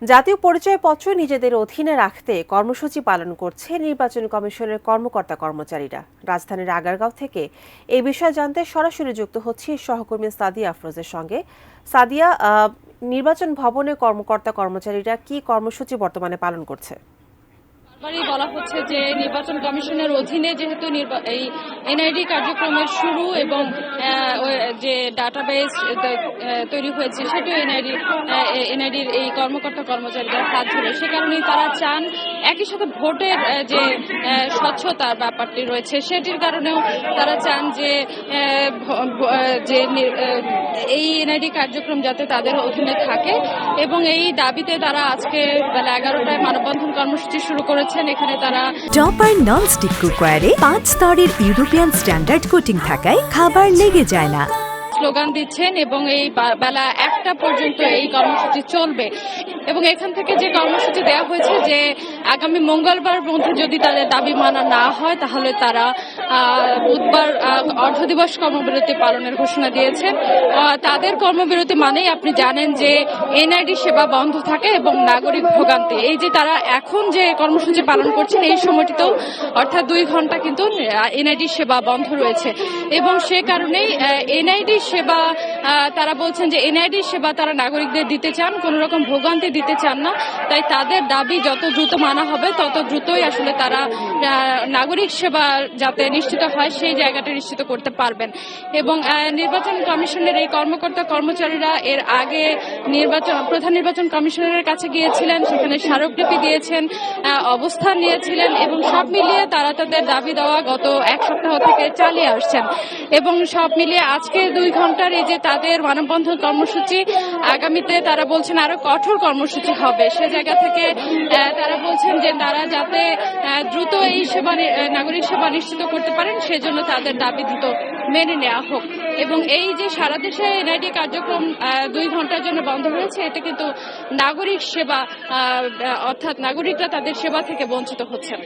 জাতীয় পরিচয়পত্র নিজেদের অধীনে রাখতে কর্মসূচি পালন করছে নির্বাচন কমিশনের কর্মকর্তা কর্মচারীরা। রাজধানীর আগারগাঁও থেকে এই বিষয়ে জানতে সরাসরি যুক্ত হচ্ছি সহকর্মী সাদিয়া আফরোজের সঙ্গে। সাদিয়া, নির্বাচন ভবনে কর্মকর্তা কর্মচারীরা কি কর্মসূচি বর্তমানে পালন করছে? বলা হচ্ছে যে নির্বাচন কমিশনের অধীনে যেহেতু এই এনআইডি কার্যক্রমের শুরু এবং যে ডাটাবেস তৈরি হয়েছে সেটিও এনআইডির এই কর্মকর্তা কর্মচারীদের হাত ধরে, সে কারণেই তারা চান একই সাথে ভোটের যে স্বচ্ছতার ব্যাপারটি রয়েছে সেটির কারণেও তারা চান যে এই এনআইডি কার্যক্রম যাতে তাদের অধীনে থাকে, এবং এই দাবিতে তারা আজকে বেলা 11টায় মানববন্ধন কর্মসূচি শুরু করেছেন। এখানে তারা টপার ননস্টিক কুকারে 5 স্তরের ইউরোপিয়ান স্ট্যান্ডার্ড কোটিং থাকায় খাবার লেগে যায় না স্লোগান দিচ্ছেন, এবং এই বেলা 1টা পর্যন্ত এই কর্মসূচি চলবে। এবং এখান থেকে যে কর্মসূচি দেওয়া হয়েছে যে আগামী মঙ্গলবার মধ্যে যদি তাদের দাবি মানা না হয় তাহলে তারা বুধবার অর্ধদিবস কর্মবিরতি পালনের ঘোষণা দিয়েছেন। তাদের কর্মবিরতি মানেই আপনি জানেন যে এনআইডি সেবা বন্ধ থাকে এবং নাগরিক ভোগান্তি। এই যে তারা এখন যে কর্মসূচি পালন করছেন এই সময়টিতেও অর্থাৎ 2 ঘন্টা কিন্তু এনআইডি সেবা বন্ধ রয়েছে, এবং সে কারণেই এনআইডি সেবা তারা বলছেন যে এনআইডি সেবা তারা নাগরিকদের দিতে চান, কোন রকম ভোগান্তি দিতে চান না। তাই তাদের দাবি যত দ্রুত মানা হবে তত দ্রুতই আসলে তারা নাগরিক সেবা যাতে নিশ্চিত হয় সেই জায়গাটা নিশ্চিত করতে পারবেন। এবং নির্বাচন কমিশনের এই কর্মকর্তা কর্মচারীরা এর আগে প্রধান নির্বাচন কমিশনারের কাছে গিয়েছিলেন, সেখানে স্মারকলিপি দিয়েছেন, অবস্থান নিয়েছিলেন, এবং সব মিলিয়ে তারা তাদের দাবি দেওয়া গত 1 সপ্তাহ থেকে চালিয়ে আসছেন। এবং সব মিলিয়ে আজকে 2 ঘন্টার এই যে তাদের মানববন্ধন কর্মসূচি, আগামীতে তারা বলছেন আরো কঠোর কর্মসূচি হবে। সে জায়গা থেকে তারা বলছেন যে তারা যাতে দ্রুত এই নাগরিক সেবা নিশ্চিত করতে পারেন সেজন্য তাদের দাবি দ্রুত মেনে নেওয়া হোক। এবং এই যে সারা দেশে এনআইডি কার্যক্রম 2 ঘন্টার জন্য বন্ধ হয়েছে, এটা কিন্তু নাগরিক সেবা অর্থাৎ নাগরিকরা তাদের সেবা থেকে বঞ্চিত হচ্ছেন।